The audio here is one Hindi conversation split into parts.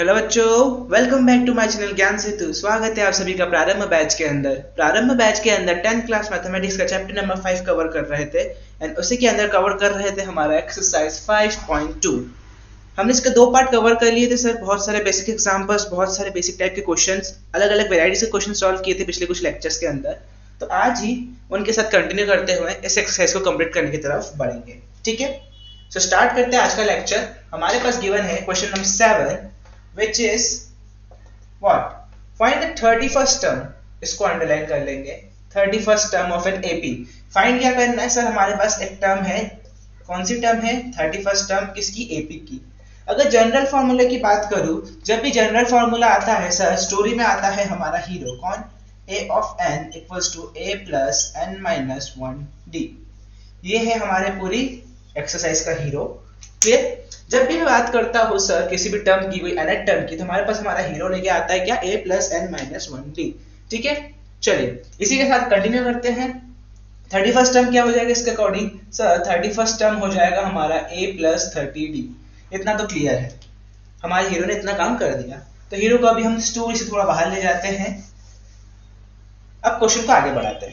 हेलो बच्चों, welcome back to my channel Gyan Setu. स्वागत है आप सभी का प्रारंभ बैच के अंदर। प्रारंभ बैच के अंदर 10th क्लास मैथमेटिक्स का चैप्टर नंबर 5 कवर कर रहे थे एंड उसी के अंदर कवर कर रहे थे हमारा एक्सरसाइज 5.2। हमने इसके दो पार्ट कवर कर लिए थे सर। बहुत सारे बेसिक एग्जांपल्स, बहुत सारे बेसिक टाइप के क्वेश्चंस, अलग अलग वेराइटीज के क्वेश्चन सॉल्व किए थे पिछले कुछ लेक्चर्स के अंदर। तो आज ही उनके साथ कंटिन्यू करते हुए इस एक्सरसाइज को कंप्लीट करने की तरफ बढ़ेंगे। ठीक है, सो स्टार्ट करते हैं आज का लेक्चर। हमारे पास गिवन है question number 7 which is what? Find the 31st term। इसको अंडरलाइन कर लेंगे। 31st term of an AP। Find क्या करना है सर? हमारे पास एक टर्म है। कौन सी टर्म है? 31st टर्म किसकी? AP की। अगर जनरल फॉर्मूला की बात करूं, जब भी जनरल फॉर्मूला आता है सर, स्टोरी में आता है हमारा हीरो। कौन? A of n equals to a plus n minus 1d। ये है हमारे पूरी एक्सरसाइज का हीरो। फिर जब भी मैं बात करता हूँ सर किसी भी टर्म की, कोई nth टर्म की, तो हमारे पास हमारा हीरो लेके आता है क्या? a plus n minus 1d। ठीक है, चलिए इसी के साथ कंटिन्यू करते हैं। 31st टर्म क्या हो जाएगा इसके अकॉर्डिंग? सर 31st टर्म हो जाएगा हमारा a plus 30d। इतना तो क्लियर है, हमारे हीरो ने इतना काम कर दिया। तो हीरो को अभी हम स्टोरी से थोड़ा बाहर ले जाते हैं। अब क्वेश्चन को आगे बढ़ाते हैं।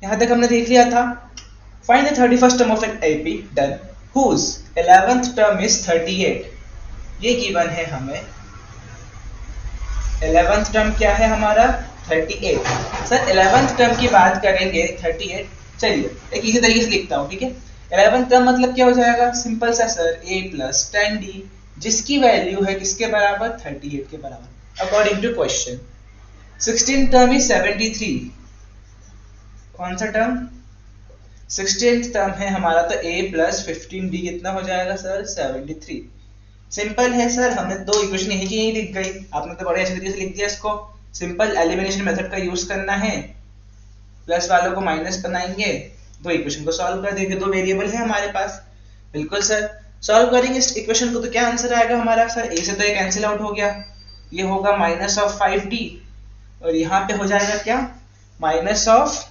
यहां तक हमने देख लिया था। Find the 31st term of an AP done whose 11th term is 38। ये गिवन है हमें। 11th टर्म क्या है हमारा? 38। सर 11th टर्म की बात करेंगे 38। चलिए एक इसी तरीके से लिखता हूँ। ठीक है, 11th टर्म मतलब क्या हो जाएगा? सिंपल सा सर, a plus 10d, जिसकी वैल्यू है किसके बराबर? 38 के बराबर according to question. 16th term is 73। कौन सा टर्म? 16th टर्म है हमारा, तो a plus 15d कितना हो जाएगा सर? 73। सिंपल है सर, हमने दो इक्वेशन यही की यही लिख गई। आपने तो बड़े अच्छे तरीके से लिख दिया इसको। सिंपल एलिमिनेशन मेथड का यूज करना है, प्लस वालों को माइनस बनाएंगे, दो इक्वेशन को सॉल्व कर देंगे। दो वेरिएबल है हमारे पास। बिल्कुल सर, सॉल्व करेंगे इस इक्वेशन को तो क्या आंसर आएगा हमारा? सर a से तो ये कैंसिल आउट हो गया, ये होगा माइनस ऑफ 5d और यहाँ पे हो जाएगा क्या? Minus of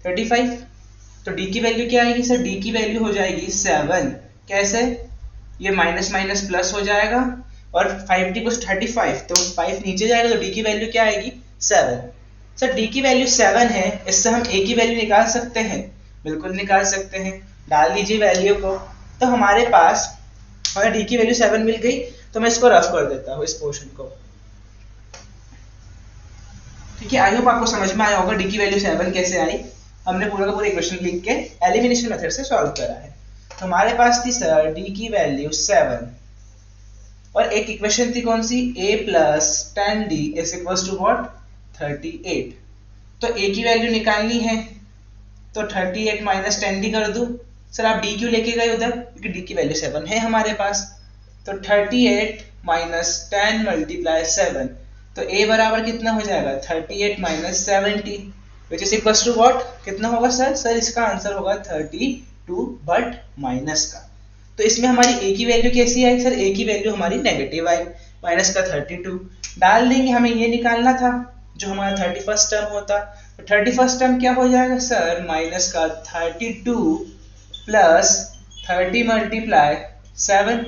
35। तो d की वैल्यू क्या आएगी सर? d की वैल्यू हो जाएगी 7। कैसे? ये माइनस माइनस प्लस हो जाएगा और 5d को 35, तो 5 नीचे जाएगा तो d की वैल्यू क्या आएगी? 7। सर d की वैल्यू 7 है, इससे हम a की वैल्यू निकाल सकते हैं। बिल्कुल निकाल सकते हैं, डाल दीजिए वैल्यू को। तो हमारे पास हमें d की वैल्यू 7 मिल गई। तो मैं इसको रफ कर देता हूँ, इस पोर्शन को। ठीक है, आई होप आपको समझ में आया होगा d की वैल्यू 7 कैसे आई। हमने पूरा का पूरा इक्वेशन लिख के एलिमिनेशन मेथड से सॉल्व करा है। तो हमारे पास थी सर d की वैल्यू 7 और एक इक्वेशन थी कौन सी? a plus 10d is equals to what? 38। तो a की वैल्यू निकालनी है, तो 38 minus 10d कर दूं। सर आप d क्यों लेके गए उधर? क्योंकि d की वैल्यू 7 है हमारे पास। तो 38 minus 10 multiply 7, तो a बराबर कितना हो जाएगा? 38 minus 70 which is equals to what? कितना होगा सर? सर इसका आंसर होगा 32 बट माइनस का। तो इसमें हमारी a की वैल्यू कैसी आई सर? a की वैल्यू हमारी नेगेटिव आई, माइनस का 32 डाल देंगे। हमें ये निकालना था जो हमारा 31st टर्म होता। तो 31st टर्म क्या हो जाएगा सर? माइनस का 32 प्लस 30 मल्टीप्लाई 7।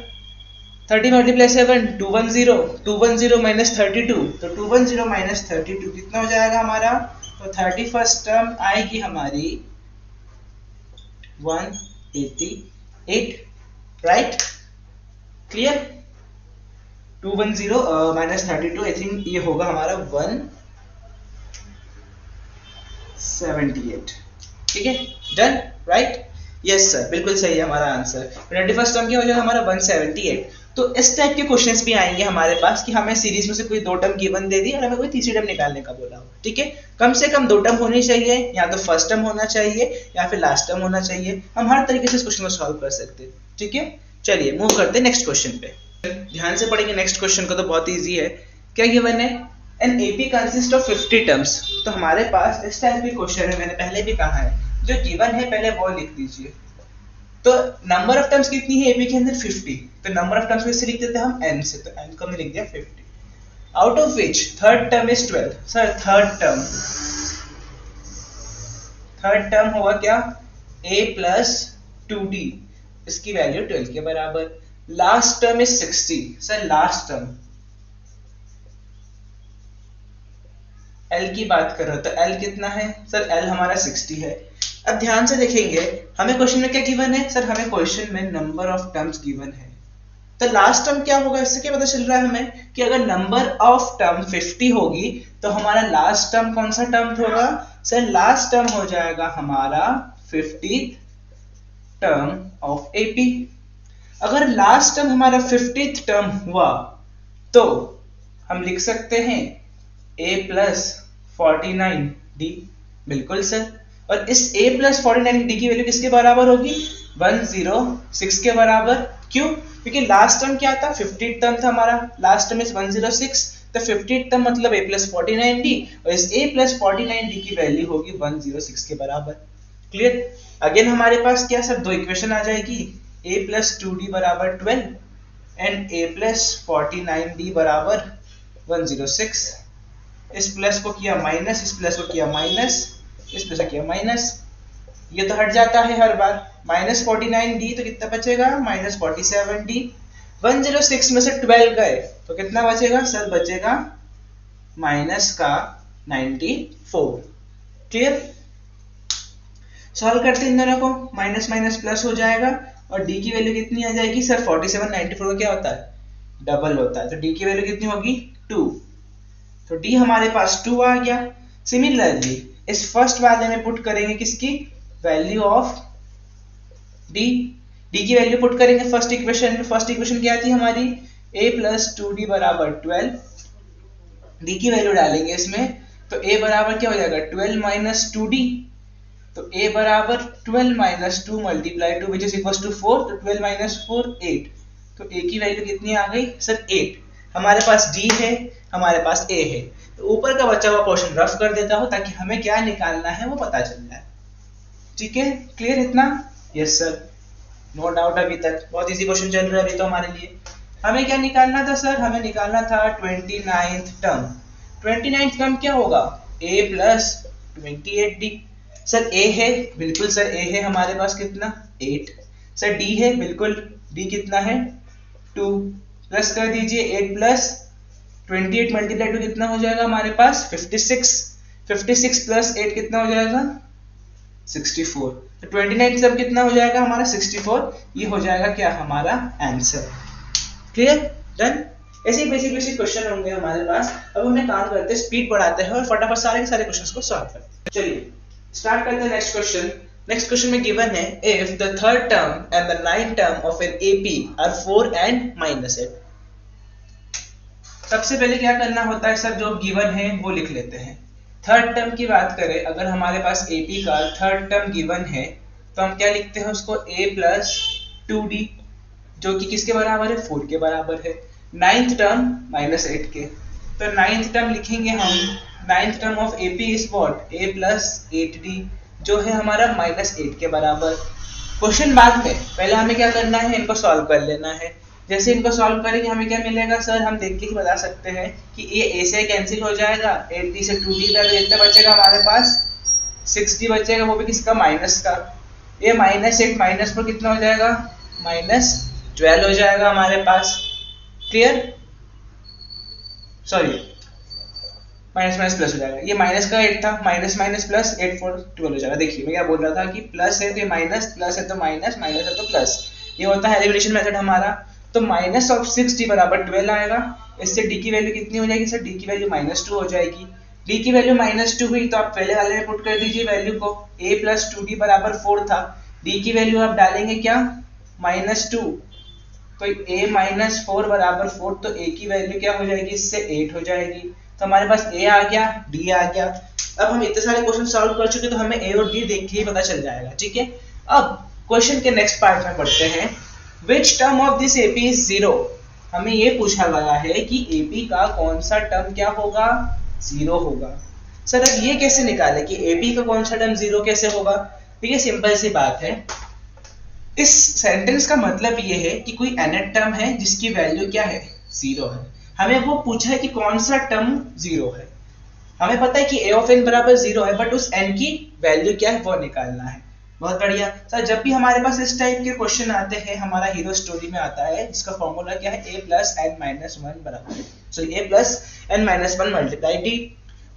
30 मल्टीप्लाई 7 210, 210 माइनस 32, तो 210 माइनस 32 कितना हो जाएगा हमारा? तो 31st टर्म आएगी हमारी 188। Right, clear? 210 minus 32, I think ये होगा हमारा 178। ठीक है, डन? राइट, यस सर, बिल्कुल सही है हमारा आंसर। 31st टर्म क्या हो जाएगा हमारा? 178। तो इस टाइप के क्वेश्चंस भी आएंगे हमारे पास कि हमें सीरीज में से कोई दो टर्म गिवन दे दी और हमें कोई तीसरी टर्म निकालने का बोला हो। ठीक है, कम से कम दो टर्म होनी चाहिए, या तो फर्स्ट टर्म होना चाहिए या फिर लास्ट टर्म होना चाहिए। हम हर तरीके से इस क्वेश्चन को सॉल्व कर सकते हैं। ठीक है, चलिए मूव करते हैं नेक्स्ट क्वेश्चन पे। ध्यान से पढ़ेंगे नेक्स्ट क्वेश्चन को, तो बहुत ईजी है। क्या गिवन है? An AP consist of 50 terms. तो हमारे पास इस टाइप के क्वेश्चन है, मैंने पहले भी कहा है, जो गिवन है पहले वो लिख दीजिए। तो नंबर ऑफ टर्म्स कितनी है AP के अंदर? 50। तो नंबर ऑफ टर्म्स किससे लिख देते हैं हम? n से। तो n को हमने लिख दिया 50। Out of which third term is 12। Sir third term होगा क्या? a plus 2d, इसकी वैल्यू 12 के बराबर। Last term is 60, sir last term L की बात कर रहे हो तो L कितना है सर, L हमारा 60 है। अब ध्यान से देखेंगे हमें क्वेश्चन में क्या गिवन है सर, हमें क्वेश्चन में नंबर ऑफ टर्म्स गिवन है। तो लास्ट टर्म क्या होगा, इससे क्या पता चल रहा है हमें कि अगर नंबर ऑफ टर्म 50 होगी तो हमारा लास्ट टर्म कौन सा टर्म होगा सर, लास्ट टर्म हो जाएगा हमारा 50th टर्म ऑफ एपी। अगर लास्ट टर्म हमारा 50th टर्म हुआ तो हम लिख सकते हैं a प्लस 49d, बिल्कुल सर। और इस a प्लस 49d की वैल्यू किसके बराबर होगी, 106 के बराबर। क्यों, क्योंकि लास्ट टर्म क्या था, 50th टर्म था हमारा, लास्ट टर्म इज 106, तो 50th टर्म मतलब a प्लस 49d, और इस a प्लस 49d की वैल्यू होगी 106 के बराबर। क्लियर। अगेन हमारे पास क्या सर, दो इक्वेशन आ जाएगी, a प्लस 2d बराबर 12 एंड a प्लस 49d बराबर 106। इस प्लस को किया माइनस, इस प्लस को किया माइनस, इस प्लस को किया माइनस, ये तो हट जाता है हर बार। माइनस 49d तो कितना बचेगा, माइनस 47d। 106 में से 12 गए तो कितना बचेगा सर, बचेगा माइनस का 94। क्लियर। सॉल्व करते हैं इन दोनों को, माइनस माइनस प्लस हो जाएगा और d की वैल्यू कितनी आ जाएगी सर, 47 94 का क्या होता है, डबल होता है, तो d की वैल्यू कितनी होगी 2। तो d हमारे पास 2 आ गया। सिमिलरली इस फर्स्ट वाले में पुट करेंगे किसकी वैल्यू ऑफ d, d की वैल्यू पुट करेंगे फर्स्ट इक्वेशन में। फर्स्ट इक्वेशन क्या थी हमारी, a प्लस 2d बराबर 12, d की वैल्यू डालेंगे इसमें तो a बराबर क्या हो जाएगा 12 माइनस 2d, तो a बराबर 12 minus 2 multiply 2 which is equal to 4, तो 12 माइनस 4 8, तो a की वैल्यू कितनी आ गई सर 8। हमारे पास d है, हमारे पास a है, तो ऊपर का बचा हुआ पोर्शन रफ कर देता हूं ताकि हमें क्या निकालना है वो पता चल जाए। ठीक है, क्लियर इतना? Yes sir, no doubt. अभी तक बहुत इजी क्वेश्चन चल रहा है अभी तो हमारे लिए। हमें क्या निकालना था सर, हमें निकालना था 29th टर्म। 29th टर्म क्या होगा, a plus 28d। Sir a है, बिल्कुल सर a है हमारे पास कितना 8। सर d है, बिल्कुल d कितना है 2, प्लस कर दीजिए 8 प्लस 28 मल्टीप्लाई 2 कितना हो जाएगा हमारे पास 56, 56 प्लस 8 कितना हो जाएगा 64, तो 29 सब कितना हो जाएगा हमारा 64। ये हो जाएगा क्या हमारा आंसर। Clear, done. ऐसे बेसिक बेसिक क्वेश्चन होंगे हमारे पास। अब हमें काम करते हैं, स्पीड बढ़ाते हैं और फटाफट सारे के सारे क्वेश्चंस को सॉल्व करते हैं। चलिए स्टार्ट करते हैं नेक्स्ट क्वेश्चन। नेक्स्ट क्वेश्चन में गिवन है if the third term and the ninth term of an AP are 4 and -8। सबसे पहले क्या करना होता है सर, जो गिवन है वो लिख लेते हैं। थर्ड टर्म की बात करें, अगर हमारे पास एपी का थर्ड टर्म गिवन है तो हम क्या लिखते हैं उसको, a प्लस 2d, जो कि किसके बराबर है 4 के बराबर है। नाइन्थ टर्म -8 के, तो नाइन्थ टर्म लिखेंगे हम, ninth term of AP is what, a plus 8d, जो है हमारा -8 के बराबर। क्वेश्चन बाद में, पहले हमें क्या करना है, इनको सॉल्व कर लेना है। जैसे इनको सॉल्व करेंगे हमें क्या मिलेगा सर, हम देख के ही बता सकते हैं कि ये a से कैंसिल हो जाएगा, 8d से 2d का, तो कितना बचेगा हमारे पास 6d बचेगा, वो भी किसका माइनस का। ये -8 माइनस पर कितना हो जाएगा -12 हो जाएगा हमारे पास। Clear, sorry minus minus plus हो जाएगा, ये माइनस का 8 था, माइनस माइनस प्लस 8 4 12 हो जाएगा। देखिए मैं क्या बोल रहा था कि प्लस है तो ये माइनस, प्लस है तो माइनस, माइनस है तो प्लस, ये होता है एलिमिनेशन मेथड हमारा। तो माइनस ऑफ 6d बराबर 12 आएगा। इससे d की वैल्यू कितनी हो जाएगी सर, d की वैल्यू -2 हो जाएगी। d की वैल्यू -2 हुई तो आप पहले वाले में पुट कर दीजिए वैल्यू को, a प्लस 2d बराबर 4 था, d की वैल्यू आप डालेंगे क्या -2, तो a माइनस 4 बराबर 4, तो a की वैल्यू क्या हो जाएगी, इससे 8 हो जाएगी। तो हमारे पास a आ गया, d आ गया। अब हम इतने सारे क्वेश्चन सॉल्व कर चुके तो हमें a और d देख के ही पता चल जाएगा। ठीक है, अब क्वेश्चन के नेक्स्ट पार्ट में पढ़ते हैं। Which term of this AP is 0? हमें ये पूछा गया है कि AP का कौन सा टर्म क्या होगा, 0 होगा। सर अब ये कैसे निकाले कि AP का कौन सा टर्म 0 कैसे होगा? देखिए सिंपल सी बात है, इस सेंटेंस का मतलब ये है कि कोई nth टर्म है जिसकी वैल्यू क्या है 0 है। हमें वो पूछा है कि कौन सा टर्म 0 है। हमें पता है कि a of n बराबर 0 है, बट उस n की वैल्यू क्या है वो निकालना है। बहुत बढ़िया सर। जब भी हमारे पास इस टाइप के क्वेश्चन आते हैं, हमारा हीरो स्टोरी में आता है, इसका फॉर्मूला क्या है, a plus n minus one बराबर, sorry a plus n minus one multiply d,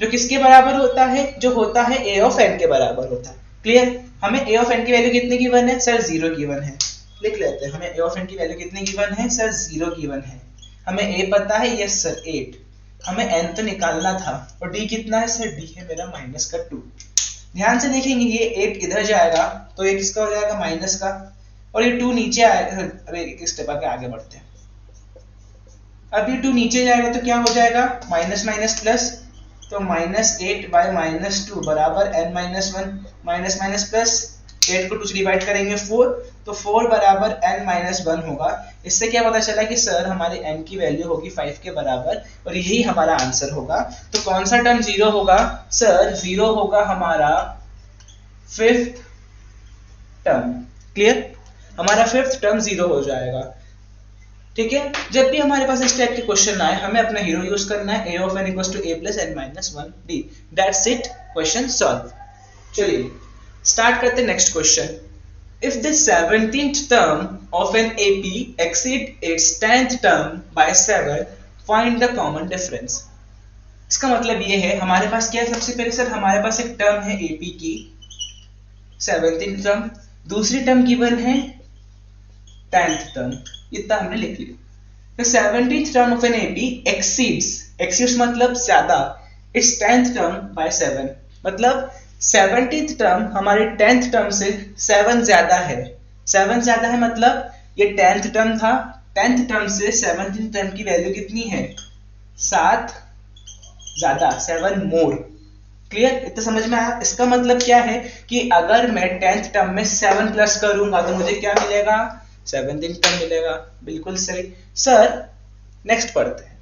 जो किसके बराबर होता है, जो होता है a ऑफ n के बराबर होता है। क्लियर। हमें a ऑफ n की वैल्यू कितनी गिवन है सर, 0 गिवन है। लिख लेते हैं, हमें a ऑफ n की वैल्यू कितनी गिवन है सर, 0 गिवन है। हमें a पता है, यस सर 8, हमें n तो निकालना था, और d कितना है सर, d है मेरा माइनस का 2। ध्यान से देखेंगे, ये 8 इधर जाएगा तो ये किसका हो जाएगा, माइनस का, और ये 2 नीचे आएगा। अरे एक स्टेप आगे बढ़ते हैं। अब ये 2 नीचे जाएगा तो क्या हो जाएगा, माइनस माइनस प्लस, तो माइनस 8 बाय माइनस 2 बराबर n minus 1, minus minus plus, 8 को 2 से डिवाइड करेंगे 4, तो 4 बराबर n माइनस 1 होगा। इससे क्या पता चला कि सर हमारी n की वैल्यू होगी 5 के बराबर, और यही हमारा आंसर होगा। तो कौन सा टर्म 0 होगा सर, 0 होगा हमारा फिफ्थ टर्म। क्लियर, हमारा फिफ्थ टर्म 0 हो जाएगा। ठीक है, जब भी हमारे पास इस टाइप के क्वेश्चन आए, हमें अपना हीरो यूज करना है, a of n equals to a plus n minus 1 d। That's it, question solve. चलिए स्टार्ट करते हैं next question. If the 17th term of an AP exceed its 10th term by 7, find the common difference। इसका मतलब ये है, हमारे पास क्या है, सबसे पहले सर हमारे पास एक टर्म है AP की 17th टर्म, दूसरी टर्म गिवन है 10th टर्म, इतना हमने लिख लिया। The 17th term of an AP exceeds मतलब ज्यादा, its 10th term by 7, मतलब 17th टर्म हमारे 10th टर्म से 7 ज्यादा है। 7 ज्यादा है मतलब ये 10th टर्म था, 10th टर्म से 17th टर्म की वैल्यू कितनी है, 7 ज्यादा, 7 मोर। क्लियर, इतना समझ में आया। इसका मतलब क्या है कि अगर मैं 10th टर्म में 7 प्लस करूंगा तो मुझे क्या मिलेगा, 17th टर्म मिलेगा। बिल्कुल सही सर। नेक्स्ट पढ़ते हैं,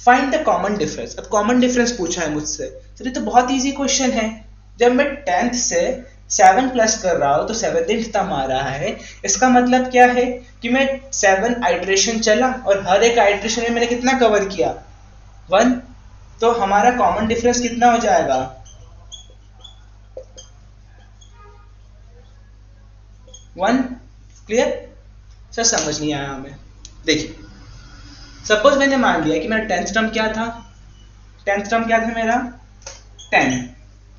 फाइंड द कॉमन डिफरेंस। अब कॉमन डिफरेंस पूछा है मुझसे सर, ये तो बहुत इजी क्वेश्चन है। जब मैं 10th से 7 प्लस कर रहा हूं तो 17th टर्म आ रहा है। इसका मतलब क्या है कि मैं 7 आइट्रेशन चला और हर एक आइट्रेशन में मैंने कितना कवर किया, 1, तो हमारा कॉमन डिफरेंस कितना हो जाएगा, 1। क्लियर सर, समझ नहीं आया हमें। देखिए सपोज मैंने मान लिया कि मेरा 10th टर्म क्या था, 10th टर्म क्या था मेरा 10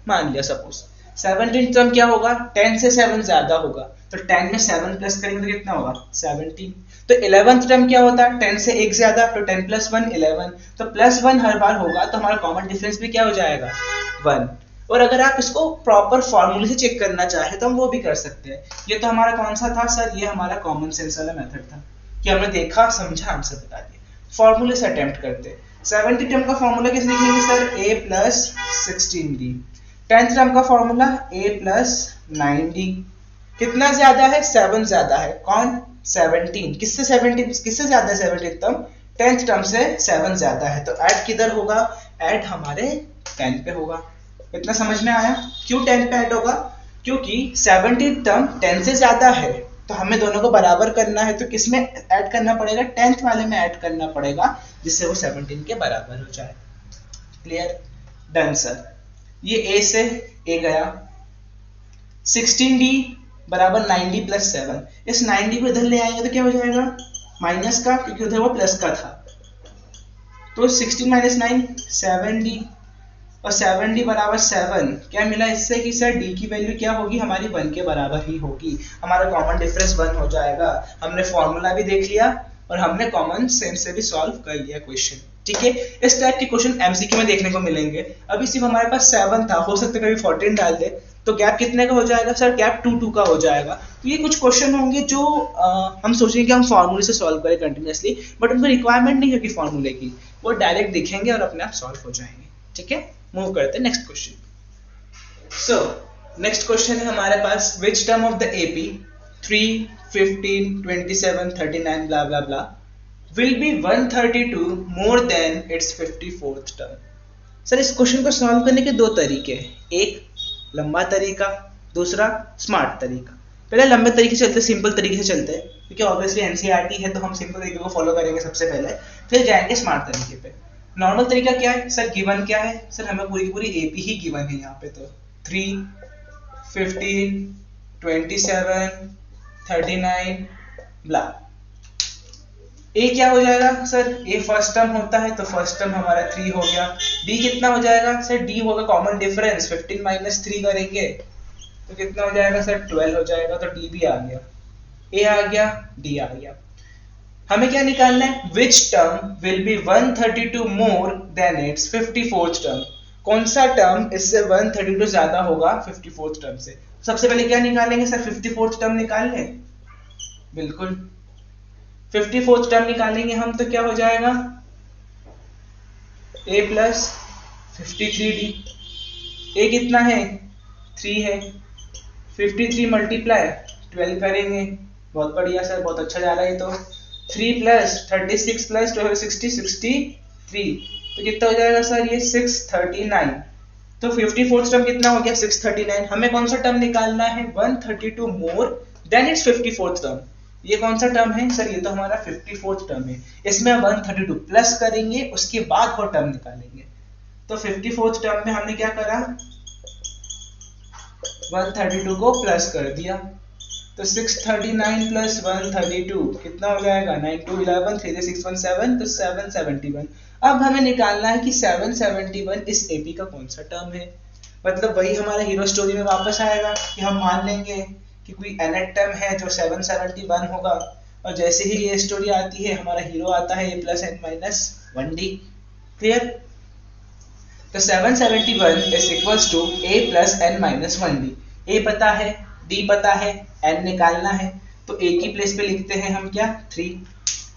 मान लिया। सपोज 17th टर्म क्या होगा, 10 से 7 ज्यादा होगा, तो 10 में 7 प्लस करेंगे तो कितना होगा, 17। तो 11th टर्म क्या होता है, 10 से 1 ज्यादा, तो 10 प्लस 1 11, तो प्लस 1 हर बार होगा, तो हमारा कॉमन डिफरेंस भी क्या हो जाएगा, 1। और अगर आप इसको प्रॉपर फॉर्मूले से चेक करना चाहे तो हम वो भी कर सकते हैं। ये तो हमारा कौन सा था सर, ये हमारा कॉमन सेंस वाला मेथड था कि हमने देखा समझा आंसर बता दिया। फॉर्मूले से अटेम्प्ट करते। 70 टर्म का फॉर्मूला कैसे लिखेंगे sir, a plus 16d। 10th term का फॉर्मूला a प्लस 9d। कितना ज्यादा है, 7 ज्यादा है। कौन, 17। किससे 17, किससे ज्यादा है 17th टर्म, 10th टर्म से 7 ज्यादा है। तो ऐड किधर होगा, ऐड हमारे 10 पे होगा। इतना समझ में आया, क्यों 10 पे ऐड होगा, क्योंकि 17th टर्म 10 से ज्यादा है, तो हमें दोनों को बराबर करना है, तो किसमें ऐड करना पड़ेगा, 10th वाले में ऐड करना पड़ेगा, जिससे वो 17 के बराबर हो जाए। Clear, done sir. ये a से a गया, 16d बराबर 9d प्लस 7। इस 9d को इधर ले आएंगे तो क्या हो जाएगा, माइनस का, क्योंकि उधर वो प्लस का था। तो 16 माइनस 9 7d, और 7d बराबर 7। क्या मिला इससे कि सर d की वैल्यू क्या होगी, हमारी 1 के बराबर ही होगी। हमारा कॉमन डिफरेंस 1 हो जाएगा। हमने फॉर्मूला भी देख लिया और हमने कॉमन सेंस से भी सॉल्व कर लिया क्वेश्चन। ठीक है, इस टाइप के क्वेश्चन एमसीक्यू में देखने को मिलेंगे। अभी सिर्फ हमारे पास 7 था, हो सकता है कभी 14 डाल दे, तो गैप कितने का हो जाएगा सर, गैप 2 का हो जाएगा। तो ये कुछ क्वेश्चन होंगे जो हम सोचेंगे कि हम फॉर्मूले से सॉल्व करें कंटिन्यूअसली, बट उनको रिक्वायरमेंट नहीं होगी फॉर्मूले की, वो डायरेक्ट दिखेंगे और अपने आप सॉल्व हो जाएंगे। ठीक है, मूव करते हैं next question. So next question है हमारे पास, which term of the AP 3, 15, 27, 39 blah blah blah will be 132 more than its 54th term। Sir इस क्वेश्चन को सॉल्व करने के दो तरीके हैं, एक लंबा तरीका, दूसरा स्मार्ट तरीका। पहले लंबे तरीके से चलते, सिंपल तरीके से चलते हैं, क्योंकि ऑब्वियसली एनसीईआरटी है तो हम सिंपल तरीके को फॉलो करेंगे सबसे पहले, फिर जाएंगे स्मार्ट तरीके पे। नॉर्मल तरीका क्या है सर, गिवन क्या है सर, हमें पूरी की पूरी एपी ही गिवन है यहाँ पे। तो 3, 15, 27, 39 ब्ला। ए क्या हो जाएगा सर, ए फर्स्ट टर्म होता है तो फर्स्ट टर्म हमारा 3 हो गया। डी कितना हो जाएगा सर, डी होगा कॉमन डिफरेंस, 15 माइनस 3 करेंगे तो कितना हो जाएगा सर, 12 हो जाएगा। तो डी भी आ गया, ए आ गया, डी आ गया। हमें क्या निकालना है, which term will be 132 more than it's 54th term. कौन सा टर्म इससे 132 ज्यादा होगा 54th टर्म से। सबसे पहले क्या निकालेंगे सर, 54th टर्म निकाल लें, बिल्कुल 54th टर्म निकालेंगे हम तो क्या हो जाएगा, a प्लस 53d। a कितना है, 3 है, 53 मल्टीप्लाई 12 करेंगे, बहुत बढ़िया सर, बहुत अच्छा जा रहा है। तो 3 प्लस 36 प्लस 12 60 63, तो कितना हो जाएगा सर ये 639। तो 54th टर्म कितना हो गया 639। हमें कौन सा टर्म निकालना है, 132 more than it's 54th term. ये कौन सा टर्म है सर, ये तो हमारा 54th टर्म है। इसमें 132 प्लस करेंगे, उसके बाद वो टर्म निकालेंगे। तो 54th टर्म में हमने क्या करा, 132 को प्लस कर दिया, तो 639 प्लस 132 कितना हो जाएगा, 9 2 11 3 3 6 1 7, तो 771। अब हमें निकालना है कि 771 इस एपी का कौन सा टर्म है। मतलब वही हमारा हीरो स्टोरी में वापस आएगा कि हम मान लेंगे कि कोई nth टर्म है जो 771 होगा, और जैसे ही ये स्टोरी आती है हमारा हीरो आता है a plus n minus 1d। Clear. तो 771 is equals to a plus n minus 1d। a पता है, d पता है, n निकालना है, तो a की प्लेस पे लिखते हैं हम क्या 3,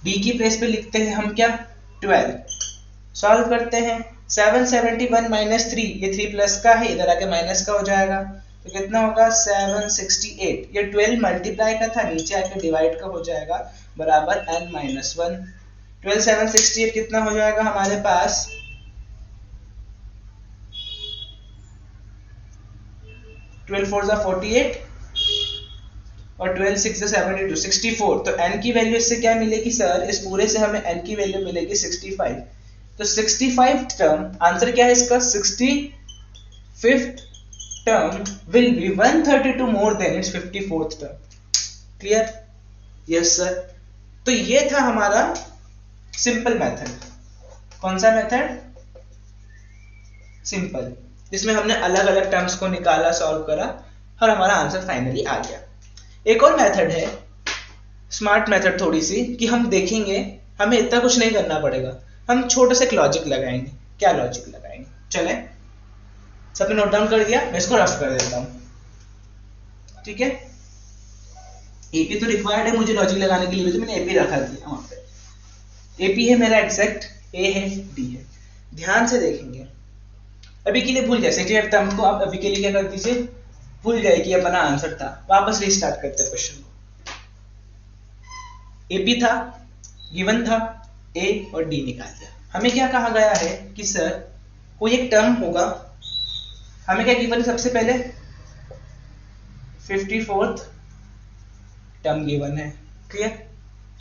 d की प्लेस पे लिखते हैं हम क्या 12। सॉल्व करते हैं, 771 माइनस 3, ये 3 प्लस का है, इधर आके माइनस का हो जाएगा, तो कितना होगा 768। ये 12 मल्टीप्लाई का था, नीचे आके डिवाइड का हो जाएगा, बराबर n माइनस 1। 12 768 कितना हो जाएगा हमारे पास, 12 4 जा 48 और 12 6 जा 72 64। तो n की वैल्यू इससे क्या मिलेगी सर, इस पूरे से हमें n की वैल्यू मिलेगी 65। तो 65th टर्म, आंसर क्या है इसका, 65th term will be 132 more than its 54th term। Clear, yes sir. तो ये था हमारा सिंपल मेथड। कौन सा मेथड, सिंपल, जिसमें हमने अलग अलग टर्म्स को निकाला, सॉल्व करा और हमारा आंसर फाइनली आ गया। एक और मेथड है, स्मार्ट मेथड थोड़ी सी, कि हम देखेंगे हमें इतना कुछ नहीं करना पड़ेगा, हम छोटा सा एक लॉजिक लगाएंगे। क्या लॉजिक लगाएंगे, चले, सबने नोट डाउन कर दिया, मैं इसको रफ कर देता हूं, ठीक है। एपी तो रिक्वायर्ड है मुझे लॉजिक लगाने के लिए, तो मैंने एपी रखा दिया वहां पे। एपी है मेरा एग्जैक्ट, ए है, डी है। ध्यान से देखेंगे, अभी के लिए भूल जाए सेकेंड टर्म को, आप अभी के लिए क्या कर दीजिए, भूल जाए कि अपना आंसर था, वापस रीस्टार्ट करते हैं क्वेश्चन को। एपी था, गिवन था, ए और डी निकाल दिया। हमें क्या कहा गया है कि सर कोई एक टर्म होगा, हमें क्या गिवन है, सबसे पहले 54th टर्म गिवन है। क्लियर।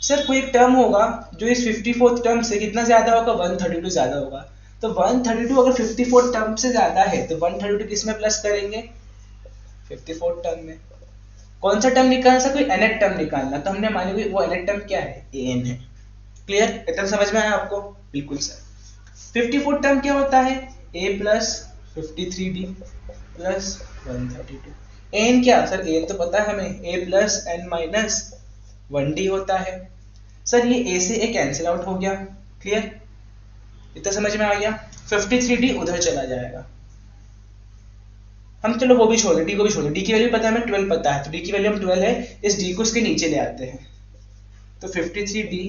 सर कोई एक टर्म होगा जो इस 54th टर्म से कितना ज्यादा होगा, 132 ज्यादा होगा। तो 132 अगर 54th टर्म से ज्यादा है तो 132 किस में प्लस करेंगे, 54th टर्म में। कौन सा टर्म निकालना, सर कोई nth टर्म निकालना, तो हमने मान लिया वो nth टर्म क्या है, an है। क्लियर, इतना समझ में आया आपको, बिल्कुल सर। 54th टर्म क्या होता है, a plus 53d plus 132। N क्या सर, एन तो पता है हमें, a plus n minus 1d होता है। सर ये a से a कैंसिल आउट हो गया। क्लियर, इतना समझ में आ गया। 53d उधर चला जाएगा, हम चलो वो भी छोड़ दें, डी को भी छोड़ दें। डी की वैल्यू पता है हमें 12 पता है, तो डी की वैल्यू हम 12 है, इस डी को उसके नीचे ले आते हैं, तो 53d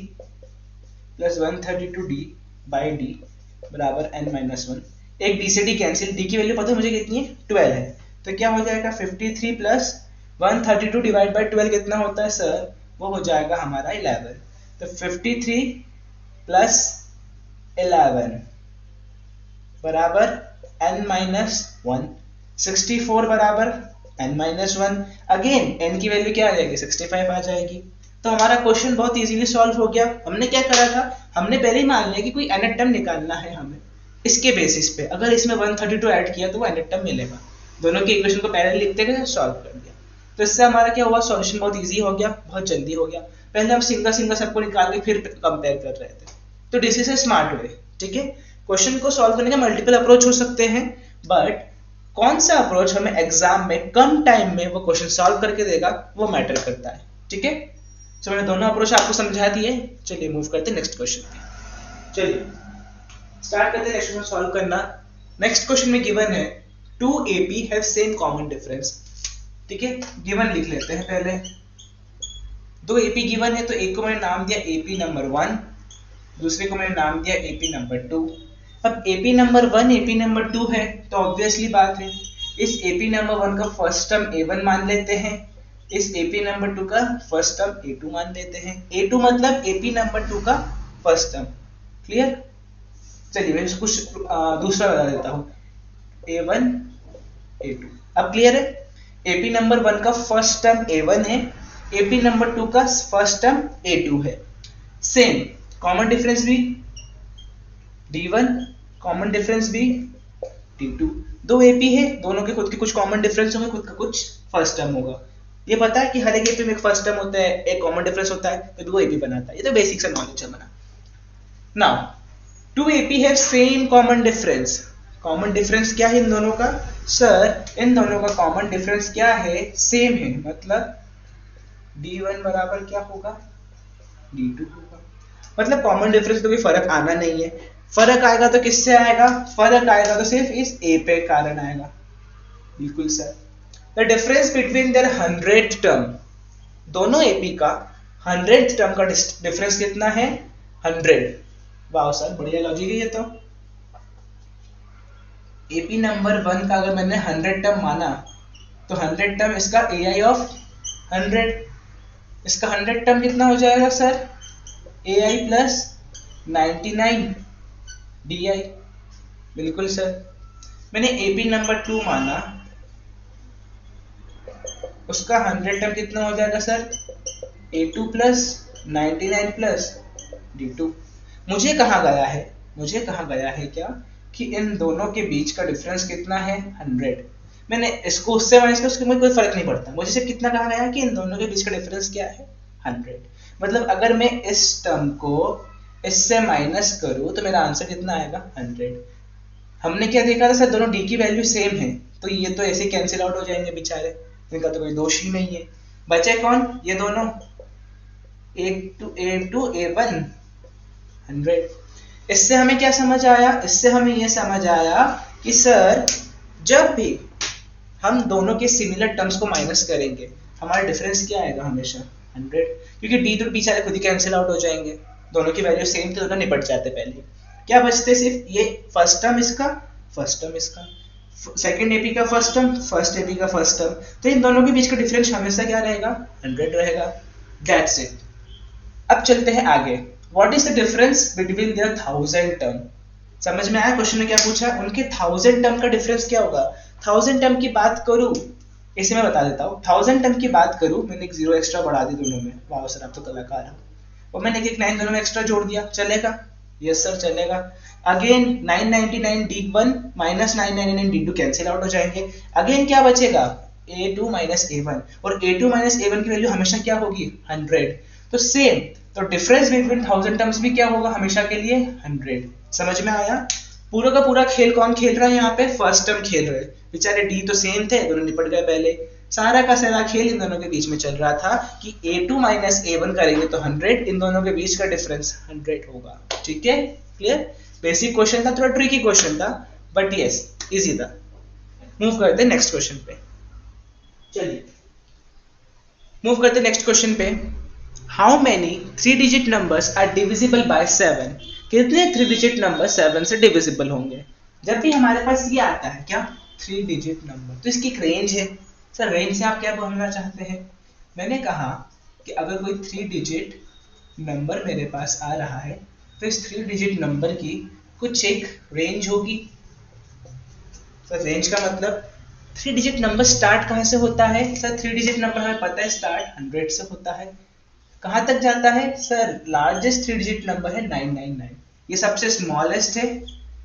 plus 132d by D बराबर n माइनस 1। एक डी से डी कैंसिल, डी की वैल्यू पता है मुझे कितनी है, 12 है, तो क्या हो जाएगा 53 प्लस 132 डिवाइड बाई 12 कितना होता है सर, वो हो जाएगा हमारा 11। तो 53 प्लस 11 बराबर n माइनस 1। 64 बराबर n माइनस 1। अगेन n की वैल्यू क्या आ जाएगी, 65 आ जाएगी। तो हमारा क्वेश्चन बहुत इजीली सॉल्व हो गया। हमने क्या करा था, हमने पहले ही मान लिया कि कोई nth टर्म निकालना है हमें, इसके बेसिस पे अगर इसमें 132 ऐड किया तो वो nth टर्म मिलेगा। दोनों के इक्वेशन को पैरेलल लिखते गए, सॉल्व कर दिया। तो इससे हमारा क्या हुआ, सॉल्यूशन बहुत इजी हो गया, बहुत जल्दी हो गया। पहले हम सिंगल सिंगल सबको निकाल के फिर कंपेयर कर रहे थे। तो this is a smart way. ठीक है, क्वेश्चन को सॉल्व करने के मल्टीपल अप्रोच हो सकते हैं, बट कौन सा अप्रोच हमें एग्जाम में कम टाइम में वो क्वेश्चन सॉल्व करके देगा वो मैटर करता है। ठीक है, तो मैंने दोनों अप्रोच आपको समझा दिए। चलिए मूव करते हैं नेक्स्ट क्वेश्चन पे। चलिए स्टार्ट करते हैं नेक्स्ट क्वेश्चन सॉल्व करना। नेक्स्ट क्वेश्चन में गिवन है 2 AP have same common difference. ठीक है, गिवन लिख लेते हैं पहले। 2 AP गिवन है, तो एक को मैंने नाम दिया AP नंबर 1, दूसरे को मैंने नाम दिया AP नंबर 2। अब AP नंबर 1 AP नंबर 2 है, तो ऑब्वियसली बात है इस AP नंबर 1 का फर्स्ट टर्म A1 मान लेते हैं, इस AP नंबर 2 का फर्स्ट टर्म A2 मान लेते हैं। A2 मतलब AP नंबर 2 का फर्स्ट टर्म। क्लियर? चलिए मैं कुछ दूसरा बता देता हूँ, A1 A2। अब क्लियर है? AP नंबर 1 का फर्स्ट टर्म A1 है, AP नंबर 2 का फर्स्ट टर्म A2 है। सेम कॉमन डिफरेंस भी D1, कॉमन डिफरेंस भी D2। 2 AP है, दोनों के खुद के कुछ कॉमन डिफरेंस होंगे, खुद का कुछ फर्स्ट टर्म होगा। ये पता है कि हर एक AP में एक फर्स्ट टर्म होता है, एक कॉमन डिफरेंस होता है, तो 2 AP बनाता है। ये तो बेसिक सा नॉलेज है बना। नाउ 2 AP है same common difference. Common difference क्या है इन दोनों का? सर इन दोनों का कॉमन डिफरेंस क्या है? सेम है, मतलब D1 बराबर क्या होगा? D2 होगा। मतलब कॉमन डिफरेंस तो कोई फर्क आना नहीं है। फर्क आएगा तो किससे आएगा? फर्क आएगा तो सिर्फ इस A पे कारण आएगा। बिल्कुल sir. The difference between their 100th term, दोनों AP का 100th टर्म का डिफरेंस कितना है? 100। वाह सर, बढ़िया लॉजिक है ये तो। AP नंबर 1 का अगर मैंने 100 टर्म माना, तो 100 टर्म इसका AI ऑफ 100, इसका 100 टर्म कितना हो जाएगा सर? AI plus 99 DI। बिल्कुल सर। मैंने AP नंबर 2 माना, उसका 100 टर्म कितना हो जाएगा sir? A2 plus 99 plus D2। मुझे कहा गया है, मुझे कहा गया है क्या कि इन दोनों के बीच का डिफरेंस कितना है? 100। मैंने इसको उससे माइनस किया, उसके में कोई फर्क नहीं पड़ता, मुझे सिर्फ कितना कहा गया कि इन दोनों के बीच का डिफरेंस क्या है? 100। मतलब अगर मैं इस टर्म को इससे माइनस करूं तो मेरा आंसर कितना आएगा? 100। हमने क्या देखा था सर? दोनों D की वैल्यू सेम है, तो ये तो ऐसे कैंसिल आउट हो जाएंगे बेचारे, इनका तो कोई दोष ही नहीं है। बचे कौन? ये दोनों A2 A1 100। इससे हमें क्या समझ आया? इससे हमें यह समझ आया कि सर जब भी हम दोनों के सिमिलर टर्म्स को माइनस करेंगे, हमारा डिफरेंस क्या आएगा? हमेशा 100, क्योंकि D तो बेचारे खुद ही कैंसिल आउट हो जाएंगे, दोनों की वैल्यू सेम थे, दोनों निपट जाते। पहले क्या बचते? सिर्फ ये फर्स्ट टर्म इसका, फर्स्ट टर्म इसका, सेकंड AP का फर्स्ट टर्म, फर्स्ट AP का फर्स्ट टर्म। तो इन दोनों के बीच का डिफरेंस हमेशा क्या रहेगा? 100 रहेगा। That's it. अब चलते हैं आगे। What is the difference between their 1000 term? समझ में आया क्वेश्चन में क्या पूछा? उनके 1000 टर्म का डिफरेंस क्या होगा? 1000 टर्म की बात करूं, इसे मैं बता देता हूँ। 1000 टर्म की बात करूं, मैंने एक 0 एक्स्ट्रा बढ़ा दी दोनों में। वाह सर, आप तो कलाकार हो। और मैंने एक 9 दोनों में एक्स्ट्रा जोड़ दिया, चलेगा? यस सर चलेगा। Again 999 D1 minus 999 D2 cancel out हो जाएंगे। अगेन क्या बचेगा? A2 माइनस A1, और A2 माइनस A1 की वैल्यू हमेशा क्या होगी? 100। तो सेम, तो डिफरेंस बिटवीन 1000 टर्म्स भी क्या होगा? हमेशा के लिए 100। समझ में आया? पूरा का पूरा खेल कौन खेल रहा है यहाँ पे? फर्स्ट टर्म खेल रहे। बेचारे D तो सेम थे, दोनों निपट गए पहले। सारा का सारा खेल इन दोनों के बीच में चल रहा था कि A2 माइनस A1 करेंगे तो 100, इन दोनों के बीच का डिफरेंस 100 होगा। ठीक है, क्लियर? बेसिक क्वेश्चन था, थोड़ा ट्रिकी क्वेश्चन था, बट यस इजी था। मूव करते हैं नेक्स्ट क्वेश्चन पे। चलिए मूव करते हैं नेक्स्ट क्वेश्चन पे। How many 3 digit numbers are divisible by 7? कितने 3 डिजिट नंबर 7 से डिविजिबल होंगे? जब भी हमारे पास ये आता है क्या, 3 डिजिट नंबर, तो इसकी एक रेंज है। सर रेंज से आप क्या बोलना चाहते हैं? मैंने कहा कि अगर कोई 3 डिजिट नंबर मेरे पास आ रहा है, तो इस 3 डिजिट नंबर की कुछ एक रेंज होगी। सर रेंज का मतलब 3 डिजिट नंबर स्टार्ट कहाँ से होता है? सर 3 डिजिट नंबर हमें पता है स्टार्ट 100 से होता है। कहाँ तक जाता है? सर लार्जेस्ट 3 डिजिट नंबर है 999। ये सबसे स्मॉलेस्ट है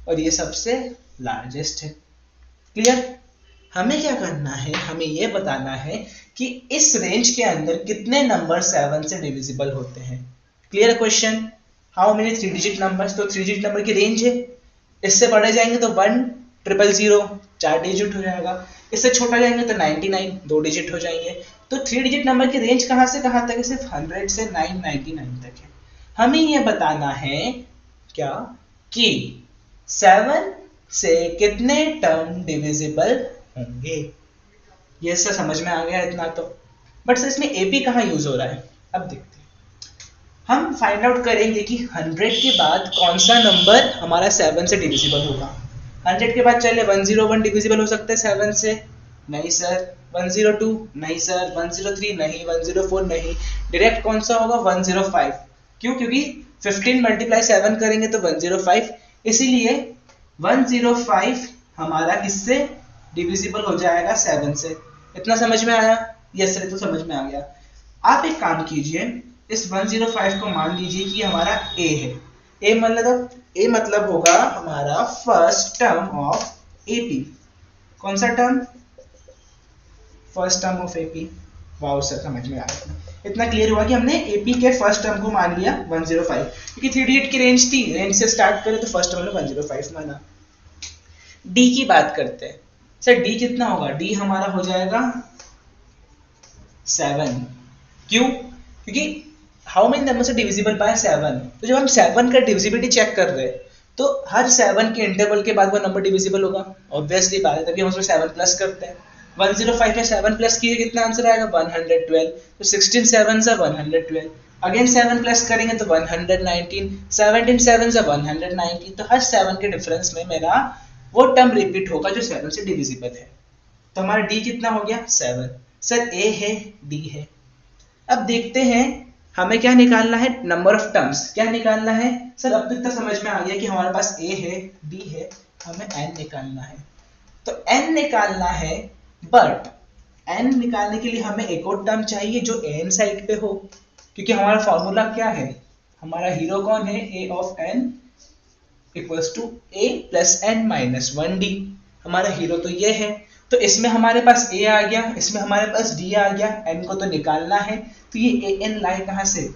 और ये सबसे लार्जेस्ट है। क्लियर? हमें क्या करना है, हमें ये बताना है कि इस रेंज के अंदर कितने नंबर 7 से डिविजिबल होते हैं। Clear question? How many 3 digit numbers, तो 3 डिजिट नंबर की रेंज है। इससे बड़े जाएंगे तो 1,000 4 डिजिट हो जाएगा, इससे छोटा जाएंगे तो 99 2 डिजिट हो जाएंगे। तो 3 डिजिट नंबर की रेंज कहाँ से कहाँ तक है? सिर्फ 100 से 999 तक है। हमें ये बताना है क्या कि 7 से कितने टर्म डिविजिबल होंगे। ये सब समझ में आ गया इतना तो। बट सर इसमें एपी कहाँ यूज हो रहा है, अब देखते हैं। हम फाइंड आउट करेंगे कि 100 के बाद कौन सा नंबर हमारा 7 से डिविजिबल होगा। 100 के बाद चले 101 डिविजिबल हो सकता है 7 से, नहीं सर। 102 नहीं सर। 103 नहीं। 104 नहीं। डायरेक्ट कौन सा होगा? 105। क्यों? क्योंकि 15 मल्टीप्लाई 7 करेंगे तो 105, इसीलिए 105 हमारा किससे डिविजिबल हो जाएगा? 7 से। इतना समझ में आया? यस सर, तो समझ में आ गया। आप एक काम कीजिए, इस 105 को मान लीजिए कि हमारा a है। a मतलब होगा हमारा फर्स्ट टर्म ऑफ एपी। कौन सा term? First term of AP. Wow sir, समझ में आ गया। इतना क्लियर हुआ कि हमने एपी के फर्स्ट टर्म को मान लिया 105, क्योंकि 3 डिजिट की रेंज थी, रेंज से स्टार्ट करें तो फर्स्ट टर्म हमने 105 माना। डी की बात करते हैं। सर डी कितना होगा? डी हमारा हो जाएगा 7। क्यों? क्योंकि हाउ मेनी नंबर से डिविजिबल बाय 7। तो जब हम 7 का डिविजिबिलिटी चेक कर रहे हैं तो हर 7 के इंटरवल के बाद वो नंबर डिविजिबल होगा, ऑब्वियसली बात है, तभी हम उसमें 7 प्लस करते हैं। 105 में 7 प्लस किए कितना आंसर आएगा? 112। तो 16 7 से 112, अगेन 7 प्लस करेंगे तो 119, 17 7 से 119। तो हर 7 के डिफरेंस में मेरा वो टर्म रिपीट होगा जो 7 से डिविजिबल है। तो हमारा डी कितना हो गया? 7। सर ए है, डी है। अब देखते हैं हमें क्या निकालना है, नंबर ऑफ टर्म्स क्या निकालना है। सर अब तो इतना समझ में आ गया कि हमारे पास ए है, डी है, हमें एन निकालना है। तो एन निकालना है, बट एन निकालने के लिए हमें एक और टर्म चाहिए जो एन साइड पे हो, क्योंकि हमारा फॉर्मूला क्या है, हमारा हीरो कौन है? A of n equals to a plus n minus 1d। हमारा हीरो तो ये है, तो इसमें हमारे पास a आ गया, इसमें हमारे पास d आ गया, n को तो निकालना है। तो ये a n लाए कहाँ से?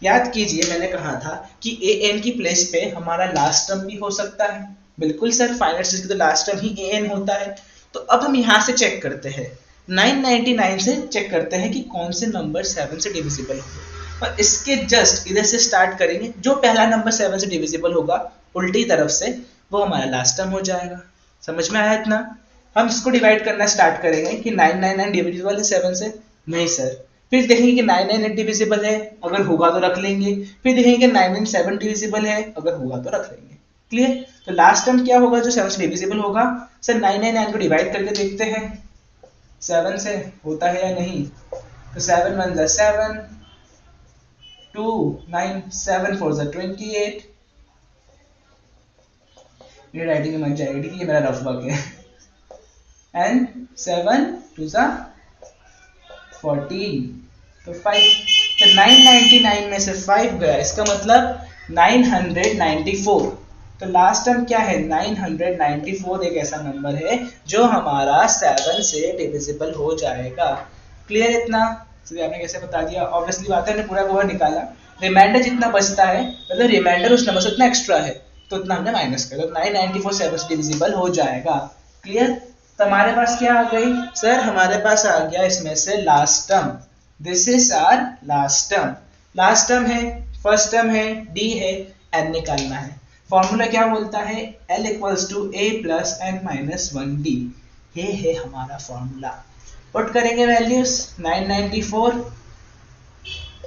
याद कीजिए मैंने कहा था कि a n की प्लेस पे हमारा लास्ट टर्म भी हो सकता है। बिल्कुल सर, फाइनल स्टेज की तो last term he a n होता है। तो अब हम यहाँ से चेक करते हैं, 999 से चेक करते हैं कि कौन से नंबर 7 से डिविजिबल होंगे, और इसके जस्ट इधर से स्टार्ट करेंगे। जो पहला नंबर 7 से डिविजिबल होगा उल्टी तरफ से, वो हमारा लास्ट टर्म हो जाएगा। समझ में आया इतना? हम इसको डिवाइड करना स्टार्ट करेंगे कि 999 डिविजिबल है 7 से, नहीं सर। फिर देखेंगे कि 998 डिविजिबल है, अगर होगा तो रख लेंगे। फिर देखेंगे कि 997 डिविजिबल है, अगर होगा तो रख लेंगे। क्लियर? तो लास्ट टर्म क्या होगा जो 7 से डिविजिबल होगा? सर 999 को डिवाइड करके देखते हैं 7 से होता है या नहीं। तो 7 1 + 7, 2 9 7 4 = 28। मेरी राइटिंग में मत जाएगी, ये मेरा रफ वर्क है। एंड 7 2 14, तो 5। तो 999 में से 5 गया, इसका मतलब 994। तो लास्ट टर्म क्या है? 994 एक ऐसा नंबर है जो हमारा 7 से डिविजिबल हो जाएगा। क्लियर इतना? तो आपने कैसे बता दिया? ऑब्वियसली बात है, हमने पूरा कवर निकाला। रिमाइंडर जितना बचता है, मतलब रिमाइंडर उस नंबर से उतना एक्स्ट्रा है, तो उतना हमने माइनस कर दिया। 994 7 से डिविजिबल हो जाएगा। क्लियर? तो हमारे पास क्या आ गई? सर हमारे पास आ गया इसमें से last term. This is our last term. Last term है, फर्स्ट टर्म है, डी है, एन निकालना है। फॉर्मूला क्या बोलता है? L equals to a plus n minus 1d। ये है हमारा फॉर्मूला। पुट करेंगे values. 994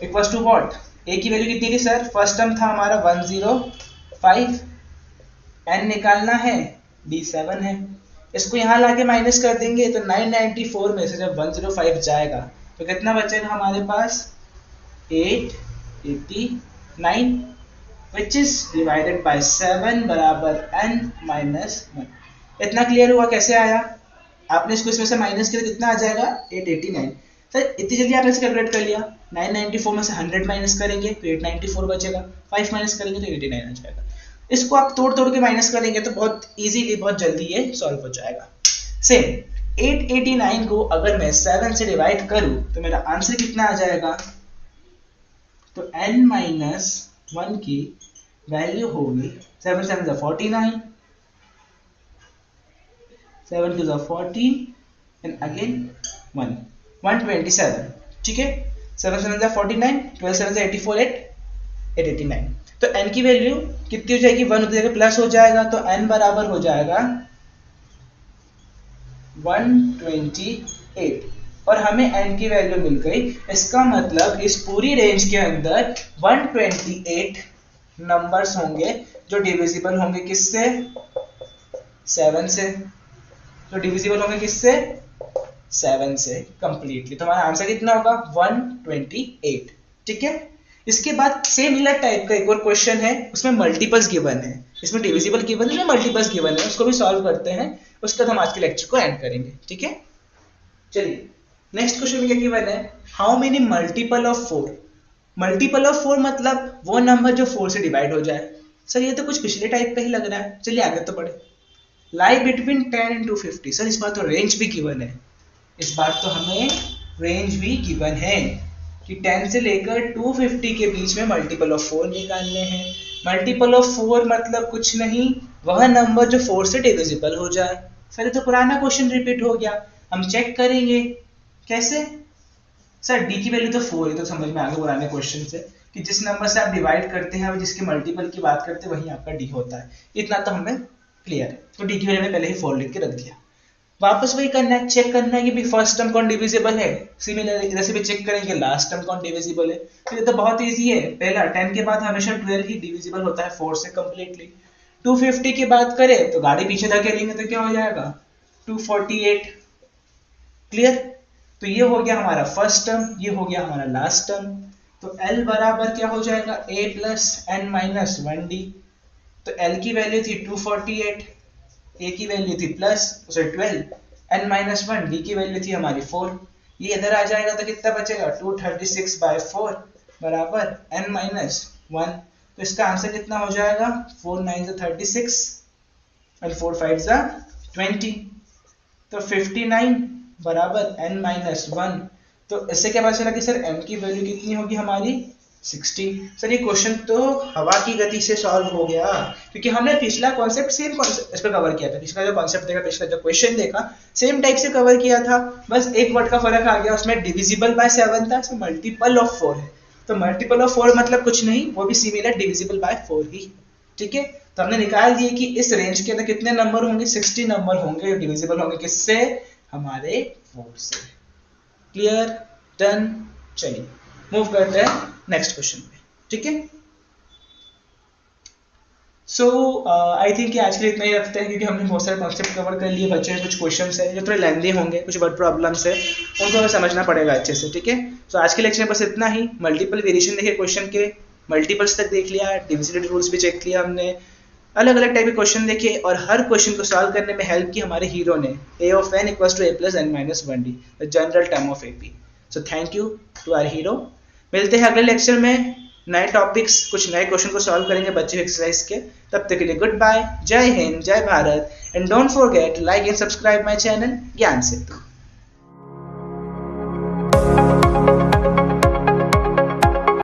equals to what? a की वैल्यू कितनी थी सर? फर्स्ट टर्म था हमारा 105, n निकालना है, d 7 है। इसको यहाँ लाके माइनस कर देंगे तो 994 में से जब 105 जाएगा तो कितना बचेगा हमारे पास? 889, which is divided by 7 बराबर n माइनस 1। इतना क्लियर हुआ कैसे आया? आपने इसको इसमें से माइनस किया तो कितना आ जाएगा? 889। सर इतनी जल्दी आपने इसे कैलकुलेट कर लिया। 994 में से 100 माइनस करेंगे तो 894 बचेगा, 5 माइनस करेंगे तो 89 आ जाएगा। इसको आप तोड़ तोड़ के माइनस करेंगे तो बहुत इजीली, बहुत जल्दी ये सॉल्व हो जाएगा। सेम 889 को अगर मैं 7 से डिवाइड करूं तो मेरा आंसर कितना आ जाएगा? तो n माइनस 1 की वैल्यू होगी 7 7 is 49, 7 2 is 14 and again 1 127. ठीक है, 7 7 is 49, 12 7 is 84, 889. तो n की वैल्यू कितनी हो जाएगी? 1 हो जाएगा, प्लस हो जाएगा, तो n बराबर हो जाएगा 128 और हमें n की वैल्यू मिल गई। इसका मतलब इस पूरी रेंज के अंदर 128 नंबर्स होंगे जो डिविजिबल होंगे किससे? 7 से। तो डिविजिबल होंगे किससे? 7 से कंप्लीटली। तो हमारा आंसर कितना होगा? 128। ठीक है, इसके बाद सिमिलर टाइप का एक और क्वेश्चन है, उसमें मल्टीपल्स गिवन है, इसमें डिविजिबल गिवन है, इसमें मल्टीपल्स गिवन है, उसको भी सॉल्व करते हैं, उसके बाद हम आज के लेक्चर को एंड करेंगे। ठीक है, चलिए नेक्स्ट क्वेश्चन में क्या गिवन है? How many multiple of 4? Multiple of 4 मतलब वो नंबर जो 4 से डिवाइड हो जाए। सर ये तो कुछ पिछले टाइप का ही लग रहा है, चलिए आगे तो बढ़े। Lie between 10 and 250। सर इस बार तो रेंज भी गिवन है, इस बार तो हमें रेंज भी गिवन है कि 10 से लेकर 250 के बीच में मल्टीपल ऑफ 4 निकालने हैं। मल्टीपल ऑफ 4 मतलब कुछ नहीं, वह नंबर जो 4 से डिविजिबल हो जाए। सर ये तो पुराना क्वेश्चन रिपीट हो गया, हम चेक करेंगे कैसे। सर डी की वैल्यू तो 4 है, तो समझ में आ गया पुराने क्वेश्चन से कि जिस नंबर से आप डिवाइड करते हैं जिसके मल्टीपल की बात करते हैं वही आपका डी होता है, इतना तो हमें क्लियर है। तो डी की वैल्यू में पहले ही 4 लिख के रख दिया। वापस वही करना है, चेक करना है कि भी फर्स्ट टर्म कौन डिविजिबल है। सिमिलर इधर से भी चेक करेंगे लास्ट टर्म कौन डिविजिबल है। तो ये तो बहुत इजी है, पहला 10 के बाद हमेशा 12 ही डिविजिबल होता है 4 से कंप्लीटली। 250 की बात करें तो गाड़ी पीछे धकेलेंगे तो क्या हो जाएगा? 248। क्लियर? तो ये हो गया हमारा फर्स्ट टर्म, ये हो गया हमारा लास्ट टर्म। तो L बराबर क्या हो जाएगा? a plus n minus 1d। तो L की वैल्यू थी 248, a की वैल्यू थी प्लस 12, n माइनस 1, d की वैल्यू थी हमारी 4। ये इधर आ जाएगा तो कितना बचेगा? 236/4 बराबर n माइनस 1। तो इसका आंसर कितना हो जाएगा? 4 9 36 और 4 5 20। तो 59 बराबर n माइनस 1। तो इससे क्या पता चला कि सर m की वैल्यू कितनी होगी हमारी? 60। सर ये क्वेश्चन तो हवा की गति से सॉल्व हो गया, क्योंकि हमने पिछला कॉन्सेप्ट सेम कॉन्सेप्ट इस पे कवर किया था। पिछला जो कॉन्सेप्ट देखा, पिछला जो क्वेश्चन देखा, सेम टाइप से कवर किया था, बस एक वर्ड का फर्क आ गया। उसमें डिविजिबल बाय 7 था, इसमें मल्टीपल ऑफ 4 है। तो मल्टीपल ऑफ 4 मतलब कुछ नहीं, वो भी सिमिलर डिविजिबल बाय 4 ही। ठीक है, तो हमने निकाल दिए कि इस रेंज के अंदर कितने नंबर होंगे? 60 नंबर होंगे, डिविजिबल होंगे किससे? हमारे 4 से। क्लियर? डन? चलिए मूव करते हैं नेक्स्ट क्वेश्चन पे। ठीक है, सो आई थिंक आज के लिए इतना ही रखते हैं, क्योंकि हमने बहुत सारे कॉन्सेप्ट कवर कर लिए। बच्चे कुछ क्वेश्चंस है जो थोड़े लेंथी होंगे, कुछ वर्ड प्रॉब्लम्स है, उनको हमें समझना पड़ेगा अच्छे से। ठीक है, सो आज के लेक्चर में बस इतना ही। मल्टीपल वेरिएशन देखे क्वेश्चन के, मल्टीपल्स तक देख लिया, डिविजिबिलिटी रूल्स भी चेक किया हमने, अलग अलग टाइप के क्वेश्चन देखे, और हर क्वेश्चन को सॉल्व करने में हेल्प की हमारे हीरो ने। a of n equals to a plus n minus 1d, the general term of AP. So thank you to our hero. मिलते हैं अगले लेक्चर में, नए टॉपिक्स, कुछ नए क्वेश्चन को सॉल्व करेंगे बच्चे एक्सरसाइज के। तब तक के लिए गुड बाय, जय हिंद, जय Bharat, and don't forget like and subscribe my channel Gyan Setu.